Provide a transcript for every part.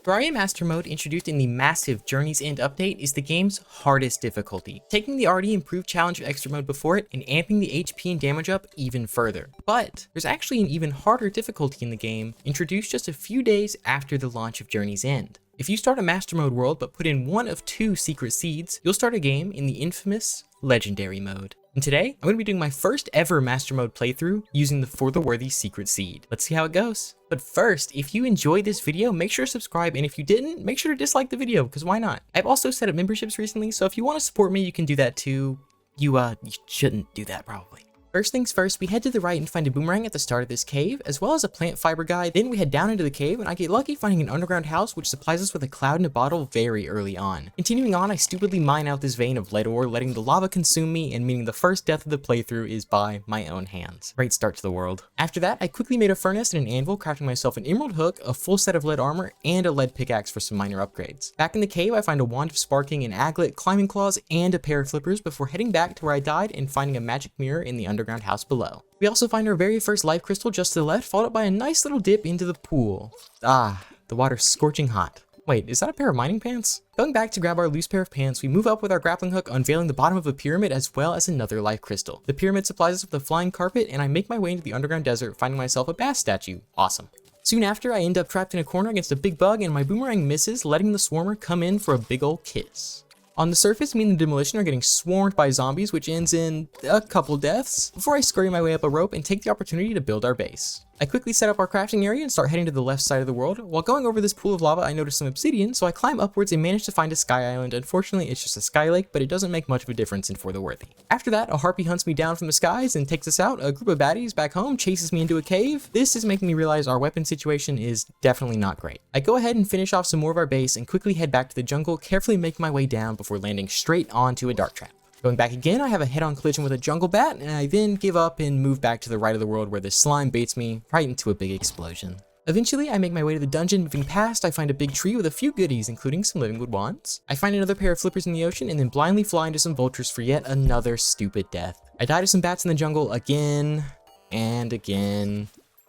Terraria Master Mode, introduced in the massive Journey's End update, is the game's hardest difficulty, taking the already improved challenge of Extra Mode before it and amping the HP and damage up even further. But there's actually an even harder difficulty in the game, introduced just a few days after the launch of Journey's End. If you start a Master Mode world but put in one of 2 secret seeds, you'll start a game in the infamous Legendary Mode. And today, I'm going to be doing my first ever Master Mode playthrough using the For the Worthy secret seed. Let's see how it goes. But first, if you enjoyed this video, make sure to subscribe, and if you didn't, make sure to dislike the video, because why not? I've also set up memberships recently, so if you want to support me, you can do that too. You shouldn't do that probably. First things first, we head to the right and find a boomerang at the start of this cave, as well as a plant fiber guide. Then we head down into the cave, and I get lucky finding an underground house which supplies us with a cloud in a bottle very early on. Continuing on, I stupidly mine out this vein of lead ore, letting the lava consume me, and meaning the first death of the playthrough is by my own hands. Great start to the world. After that, I quickly made a furnace and an anvil, crafting myself an emerald hook, a full set of lead armor, and a lead pickaxe for some minor upgrades. Back in the cave, I find a wand of sparking, an aglet, climbing claws, and a pair of flippers before heading back to where I died and finding a magic mirror in the underground house below. We also find our very first life crystal just to the left, followed by a nice little dip into the pool. Ah, the water's scorching hot. Wait, is that a pair of mining pants? Going back to grab our loose pair of pants, we move up with our grappling hook, unveiling the bottom of a pyramid as well as another life crystal. The pyramid supplies us with a flying carpet, and I make my way into the underground desert, finding myself a bass statue. Awesome. Soon after, I end up trapped in a corner against a big bug, and my boomerang misses, letting the swarmer come in for a big ol' kiss. On the surface, me and the demolition are getting swarmed by zombies, which ends in a couple deaths, before I scurry my way up a rope and take the opportunity to build our base. I quickly set up our crafting area and start heading to the left side of the world. While going over this pool of lava, I notice some obsidian, so I climb upwards and manage to find a sky island. Unfortunately, it's just a sky lake, but it doesn't make much of a difference in For the Worthy. After that, a harpy hunts me down from the skies and takes us out. A group of baddies back home chases me into a cave. This is making me realize our weapon situation is definitely not great. I go ahead and finish off some more of our base and quickly head back to the jungle, carefully making my way down before landing straight onto a dart trap. Going back again, I have a head-on collision with a jungle bat, and I then give up and move back to the right of the world where the slime baits me right into a big explosion. Eventually, I make my way to the dungeon. Moving past, I find a big tree with a few goodies, including some living wood wands. I find another pair of flippers in the ocean, and then blindly fly into some vultures for yet another stupid death. I die to some bats in the jungle again and again.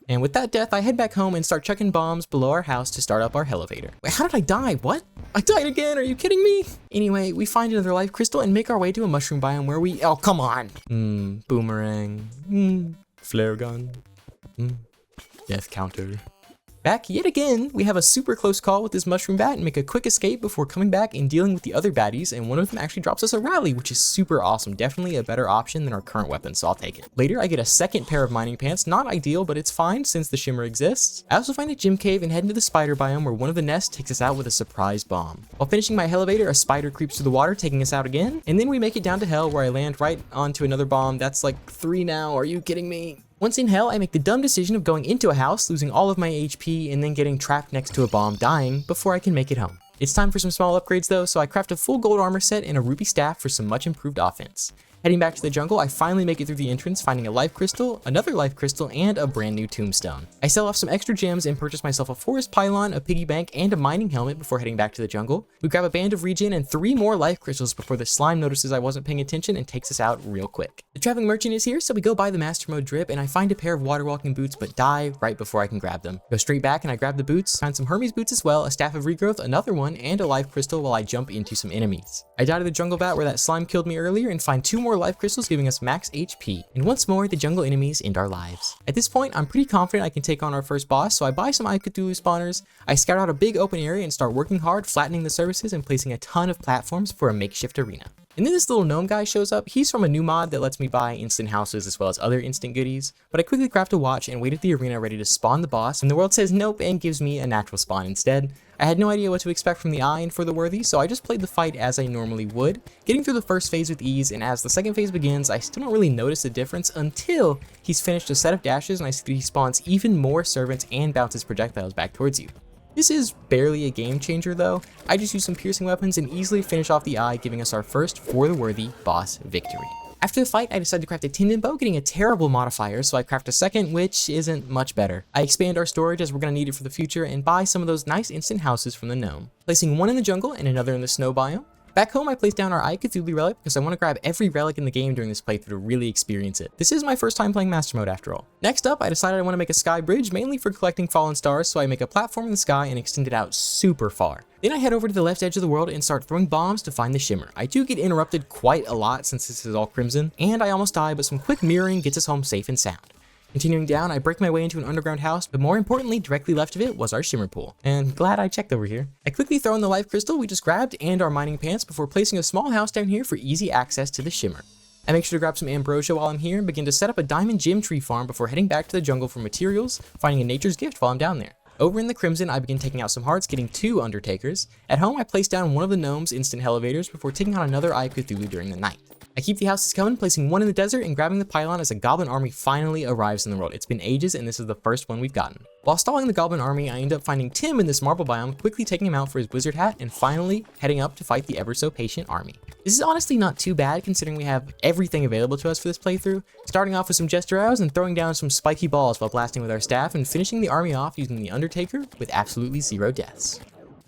And with that death, I head back home and start chucking bombs below our house to start up our elevator. Wait, how did I die? What? I died again, are you kidding me? Anyway, we find another life crystal and make our way to a mushroom biome where we— oh, come on! Boomerang. Flare gun. Death counter. Back yet again, we have a super close call with this mushroom bat and make a quick escape before coming back and dealing with the other baddies, and one of them actually drops us a rally, which is super awesome. Definitely a better option than our current weapon, so I'll take it. Later, I get a second pair of mining pants. Not ideal, but it's fine since the shimmer exists. I also find a gym cave and head into the spider biome where one of the nests takes us out with a surprise bomb. While finishing my elevator, a spider creeps through the water, taking us out again, and then we make it down to hell where I land right onto another bomb. That's like 3 now, are you kidding me? Once in hell, I make the dumb decision of going into a house, losing all of my HP, and then getting trapped next to a bomb, dying before I can make it home. It's time for some small upgrades though, so I craft a full gold armor set and a ruby staff for some much improved offense. Heading back to the jungle, I finally make it through the entrance, finding a life crystal, another life crystal, and a brand new tombstone. I sell off some extra gems and purchase myself a forest pylon, a piggy bank, and a mining helmet before heading back to the jungle. We grab a band of regen and 3 more life crystals before the slime notices I wasn't paying attention and takes us out real quick. The traveling merchant is here, so we go buy the master mode drip, and I find a pair of water walking boots but die right before I can grab them. Go straight back and I grab the boots, find some Hermes boots as well, a staff of regrowth, another one, and a life crystal while I jump into some enemies. I die to the jungle bat where that slime killed me earlier and find 2 more life crystals, giving us max HP, and once more the jungle enemies end our lives. At this point, I'm pretty confident I can take on our first boss, so I buy some Cthulhu spawners, I scout out a big open area and start working hard, flattening the surfaces and placing a ton of platforms for a makeshift arena. And then this little gnome guy shows up. He's from a new mod that lets me buy instant houses as well as other instant goodies, but I quickly craft a watch and wait at the arena ready to spawn the boss, and the world says nope and gives me a natural spawn instead. I had no idea what to expect from the eye and For the Worthy, so I just played the fight as I normally would, getting through the first phase with ease, and as the second phase begins, I still don't really notice the difference until he's finished a set of dashes and I see that he spawns even more servants and bounces projectiles back towards you. This is barely a game changer though. I just use some piercing weapons and easily finish off the eye, giving us our first For the Worthy boss victory. After the fight, I decide to craft a tendon bow, getting a terrible modifier, so I craft a second, which isn't much better. I expand our storage as we're going to need it for the future and buy some of those nice instant houses from the gnome, placing one in the jungle and another in the snow biome. Back home, I placed down our Cthulhu relic because I want to grab every relic in the game during this playthrough to really experience it. This is my first time playing Master Mode after all. Next up, I decided I want to make a sky bridge mainly for collecting fallen stars, so I make a platform in the sky and extend it out super far. Then I head over to the left edge of the world and start throwing bombs to find the shimmer. I do get interrupted quite a lot since this is all crimson, and I almost die, but some quick mirroring gets us home safe and sound. Continuing down, I break my way into an underground house, but more importantly, directly left of it was our shimmer pool. And glad I checked over here. I quickly throw in the life crystal we just grabbed and our mining pants before placing a small house down here for easy access to the shimmer. I make sure to grab some ambrosia while I'm here and begin to set up a diamond gem tree farm before heading back to the jungle for materials, finding a nature's gift while I'm down there. Over in the Crimson, I begin taking out some hearts, getting 2 Undertakers. At home, I place down one of the gnomes' instant elevators before taking on another Eye of Cthulhu during the night. I keep the houses coming, placing one in the desert and grabbing the pylon as a goblin army finally arrives in the world. It's been ages and this is the first one we've gotten. While stalling the goblin army, I end up finding Tim in this marble biome, quickly taking him out for his wizard hat and finally heading up to fight the ever so patient army. This is honestly not too bad considering we have everything available to us for this playthrough, starting off with some jester arrows and throwing down some spiky balls while blasting with our staff and finishing the army off using the Undertaker with absolutely 0 deaths.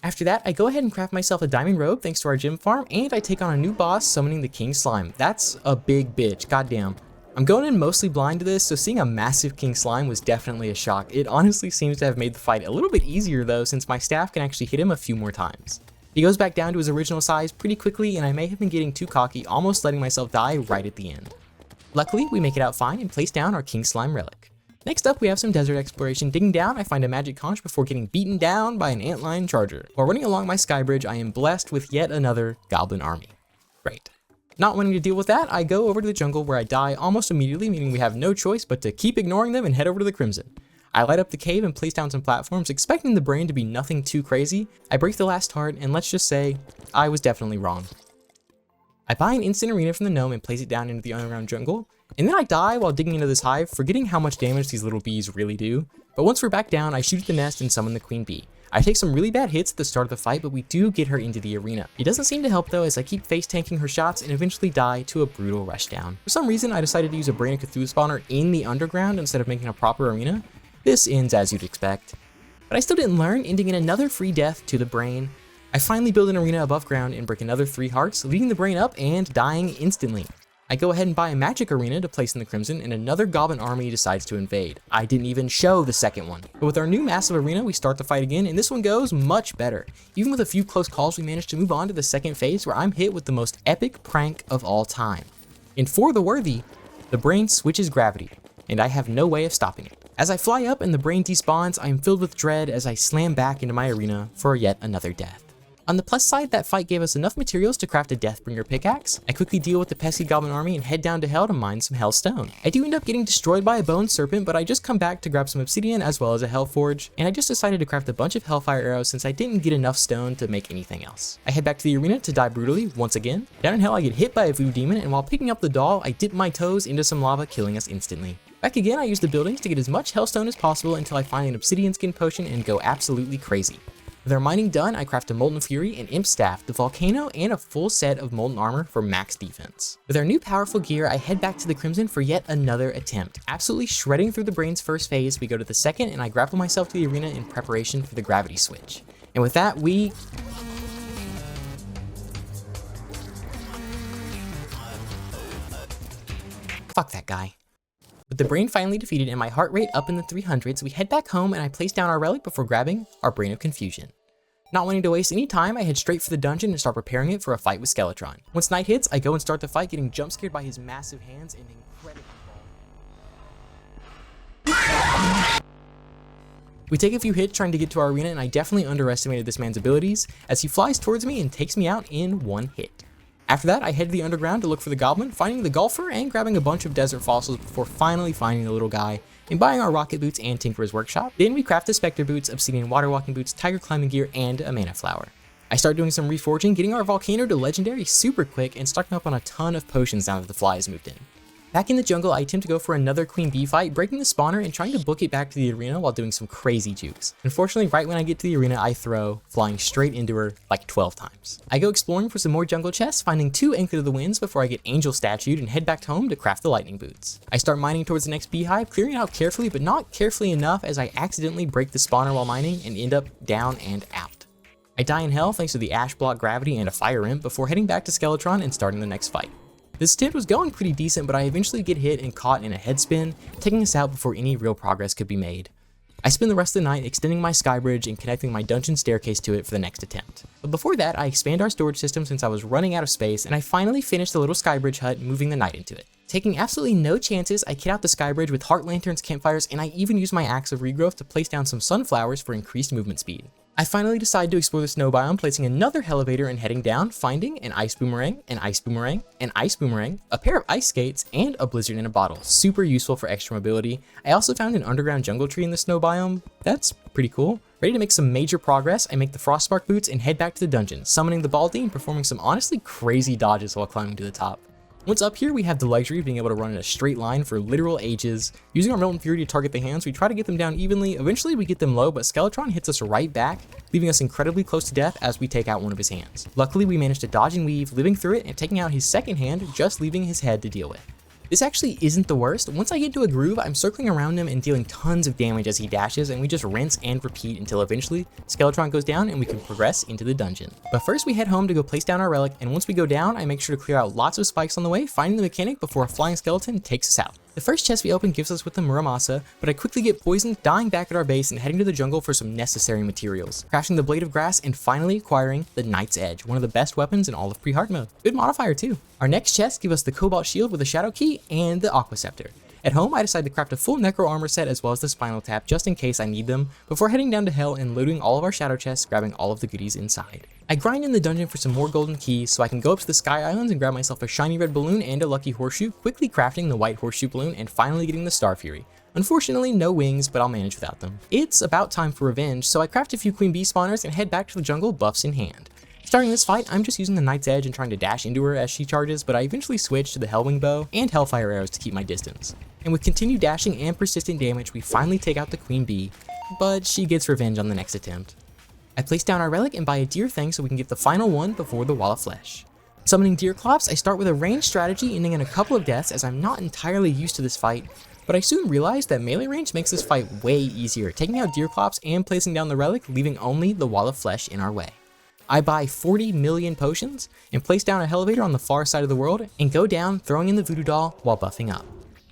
After that, I go ahead and craft myself a diamond robe thanks to our gym farm, and I take on a new boss summoning the King Slime. That's a big bitch, goddamn. I'm going in mostly blind to this, so seeing a massive King Slime was definitely a shock. It honestly seems to have made the fight a little bit easier though, since my staff can actually hit him a few more times. He goes back down to his original size pretty quickly, and I may have been getting too cocky, almost letting myself die right at the end. Luckily, we make it out fine and place down our King Slime relic. Next up, we have some desert exploration. Digging down, I find a magic conch before getting beaten down by an antlion charger. While running along my sky bridge, I am blessed with yet another goblin army. Great. Not wanting to deal with that, I go over to the jungle where I die almost immediately, meaning we have no choice but to keep ignoring them and head over to the Crimson. I light up the cave and place down some platforms, expecting the brain to be nothing too crazy. I break the last heart, and let's just say, I was definitely wrong. I buy an instant arena from the gnome and place it down into the underground jungle, and then I die while digging into this hive, forgetting how much damage these little bees really do. But once we're back down, I shoot at the nest and summon the queen bee. I take some really bad hits at the start of the fight, but we do get her into the arena. It doesn't seem to help though, as I keep face tanking her shots and eventually die to a brutal rushdown. For some reason, I decided to use a Brain of Cthulhu spawner in the underground instead of making a proper arena. This ends as you'd expect. But I still didn't learn, ending in another free death to the brain. I finally build an arena above ground and break another 3 hearts, leading the brain up and dying instantly. I go ahead and buy a magic arena to place in the Crimson, and another goblin army decides to invade. I didn't even show the second one. But with our new massive arena, we start the fight again, and this one goes much better. Even with a few close calls, we managed to move on to the second phase, where I'm hit with the most epic prank of all time. And for the worthy, the brain switches gravity, and I have no way of stopping it. As I fly up and the brain despawns, I am filled with dread as I slam back into my arena for yet another death. On the plus side, that fight gave us enough materials to craft a Deathbringer pickaxe. I quickly deal with the pesky goblin army and head down to hell to mine some hellstone. I do end up getting destroyed by a bone serpent, but I just come back to grab some obsidian as well as a hellforge, and I just decided to craft a bunch of hellfire arrows since I didn't get enough stone to make anything else. I head back to the arena to die brutally once again. Down in hell, I get hit by a voodoo demon, and while picking up the doll, I dip my toes into some lava, killing us instantly. Back again, I use the buildings to get as much hellstone as possible until I find an obsidian skin potion and go absolutely crazy. With our mining done, I craft a Molten Fury, an Imp Staff, the Volcano, and a full set of Molten Armor for max defense. With our new powerful gear, I head back to the Crimson for yet another attempt. Absolutely shredding through the brain's first phase, we go to the second, and I grapple myself to the arena in preparation for the gravity switch. And with that, we... Fuck that guy. With the brain finally defeated and my heart rate up in the 300s, we head back home and I place down our relic before grabbing our Brain of Confusion. Not wanting to waste any time, I head straight for the dungeon and start preparing it for a fight with Skeletron. Once night hits, I go and start the fight, getting jump scared by his massive hands and incredible fall. We take a few hits trying to get to our arena, and I definitely underestimated this man's abilities as he flies towards me and takes me out in one hit. After that, I head to the underground to look for the goblin, finding the golfer and grabbing a bunch of desert fossils before finally finding the little guy and buying our rocket boots and Tinkerer's workshop. Then we craft the specter boots, obsidian water walking boots, tiger climbing gear, and a mana flower. I start doing some reforging, getting our volcano to legendary super quick and stocking up on a ton of potions now that the fly has moved in. Back in the jungle, I attempt to go for another queen bee fight, breaking the spawner and trying to book it back to the arena while doing some crazy jukes. Unfortunately, right when I get to the arena, I throw, flying straight into her like 12 times. I go exploring for some more jungle chests, finding 2 Anchor to the Winds before I get angel statued and head back home to craft the lightning boots. I start mining towards the next beehive, clearing it out carefully, but not carefully enough as I accidentally break the spawner while mining and end up down and out. I die in hell thanks to the ash block gravity and a fire imp before heading back to Skeletron and starting the next fight. This attempt was going pretty decent, but I eventually get hit and caught in a head spin, taking us out before any real progress could be made. I spend the rest of the night extending my sky bridge and connecting my dungeon staircase to it for the next attempt. But before that, I expand our storage system since I was running out of space, and I finally finish the little sky bridge hut, moving the night into it. Taking absolutely no chances, I kit out the sky bridge with heart lanterns, campfires, and I even use my axe of regrowth to place down some sunflowers for increased movement speed. I finally decide to explore the snow biome, placing another elevator and heading down, finding an ice boomerang, an ice boomerang, an ice boomerang, a pair of ice skates, and a blizzard in a bottle. Super useful for extra mobility. I also found an underground jungle tree in the snow biome. That's pretty cool. Ready to make some major progress, I make the Frostspark boots and head back to the dungeon, summoning the Baldy and performing some honestly crazy dodges while climbing to the top. Once up here, we have the luxury of being able to run in a straight line for literal ages. Using our Molten Fury to target the hands, we try to get them down evenly. Eventually, we get them low, but Skeletron hits us right back, leaving us incredibly close to death as we take out one of his hands. Luckily, we managed to dodge and weave, living through it and taking out his second hand, just leaving his head to deal with. This actually isn't the worst. Once I get into a groove, I'm circling around him and dealing tons of damage as he dashes, and we just rinse and repeat until eventually Skeletron goes down and we can progress into the dungeon. But first we head home to go place down our relic, and once we go down, I make sure to clear out lots of spikes on the way, finding the mechanic before a flying skeleton takes us out. The first chest we open gives us with the Muramasa, but I quickly get poisoned, dying back at our base and heading to the jungle for some necessary materials, crashing the Blade of Grass and finally acquiring the Knight's Edge, one of the best weapons in all of pre-hard mode. Good modifier too. Our next chest gives us the Cobalt Shield with a Shadow Key and the Aqua Scepter. At home, I decide to craft a full Necro Armor set as well as the Spinal Tap just in case I need them, before heading down to Hell and looting all of our shadow chests, grabbing all of the goodies inside. I grind in the dungeon for some more golden keys so I can go up to the Sky Islands and grab myself a shiny red balloon and a lucky horseshoe, quickly crafting the white horseshoe balloon and finally getting the Star Fury. Unfortunately, no wings, but I'll manage without them. It's about time for revenge, so I craft a few Queen Bee spawners and head back to the jungle, buffs in hand. Starting this fight, I'm just using the Knight's Edge and trying to dash into her as she charges, but I eventually switch to the Hellwing Bow and Hellfire Arrows to keep my distance. And with continued dashing and persistent damage, we finally take out the Queen Bee, but she gets revenge on the next attempt. I place down our relic and buy a deer thing so we can get the final one before the Wall of Flesh. Summoning Deerclops, I start with a ranged strategy ending in a couple of deaths as I'm not entirely used to this fight, but I soon realized that melee range makes this fight way easier, taking out Deerclops and placing down the relic, leaving only the Wall of Flesh in our way. I buy 40 million potions and place down a elevator on the far side of the world and go down, throwing in the Voodoo Doll while buffing up.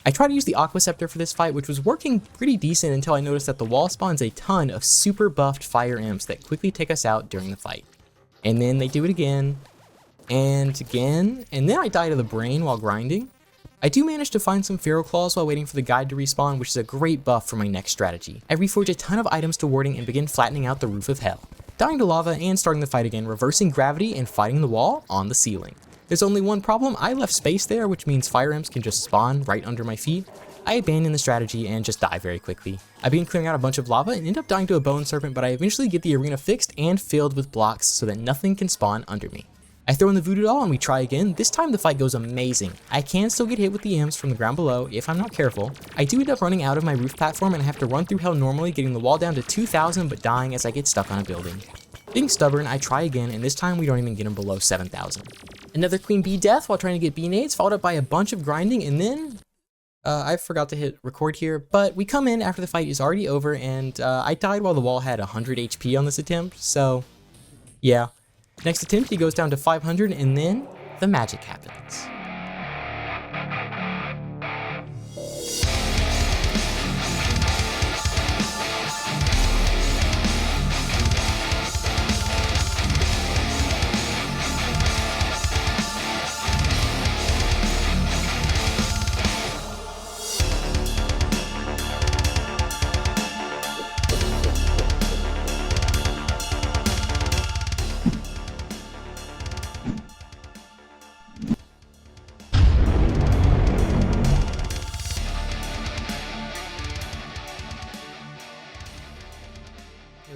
I try to use the Aqua Scepter for this fight, which was working pretty decent until I noticed that the wall spawns a ton of super buffed fire imps that quickly take us out during the fight. And then they do it again, and again, and then I die to the brain while grinding. I do manage to find some Feral Claws while waiting for the guide to respawn, which is a great buff for my next strategy. I reforge a ton of items to warding and begin flattening out the roof of hell, dying to lava and starting the fight again, reversing gravity and fighting the wall on the ceiling. There's only one problem, I left space there, which means fire imps can just spawn right under my feet. I abandon the strategy and just die very quickly. I begin clearing out a bunch of lava and end up dying to a bone serpent, but I eventually get the arena fixed and filled with blocks so that nothing can spawn under me. I throw in the Voodoo Doll and we try again. This time the fight goes amazing. I can still get hit with the imps from the ground below if I'm not careful. I do end up running out of my roof platform and I have to run through hell normally, getting the wall down to 2,000 but dying as I get stuck on a building. Being stubborn, I try again, and this time we don't even get him below 7,000. Another Queen Bee death while trying to get bee nades, followed up by a bunch of grinding, and then I forgot to hit record here, but we come in after the fight is already over, and I died while the wall had 100 HP on this attempt, so yeah. Next attempt, he goes down to 500, and then the magic happens.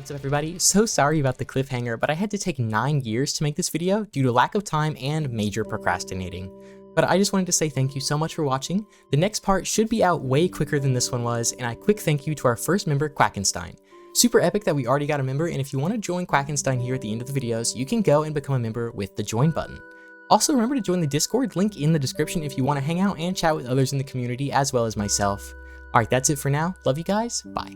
What's up everybody? So sorry about the cliffhanger, but I had to take 9 years to make this video due to lack of time and major procrastinating. But I just wanted to say thank you so much for watching. The next part should be out way quicker than this one was, and a quick thank you to our first member, Quackenstein. Super epic that we already got a member, and if you want to join Quackenstein here at the end of the videos, you can go and become a member with the join button. Also remember to join the Discord, link in the description if you want to hang out and chat with others in the community as well as myself. Alright, that's it for now. Love you guys. Bye.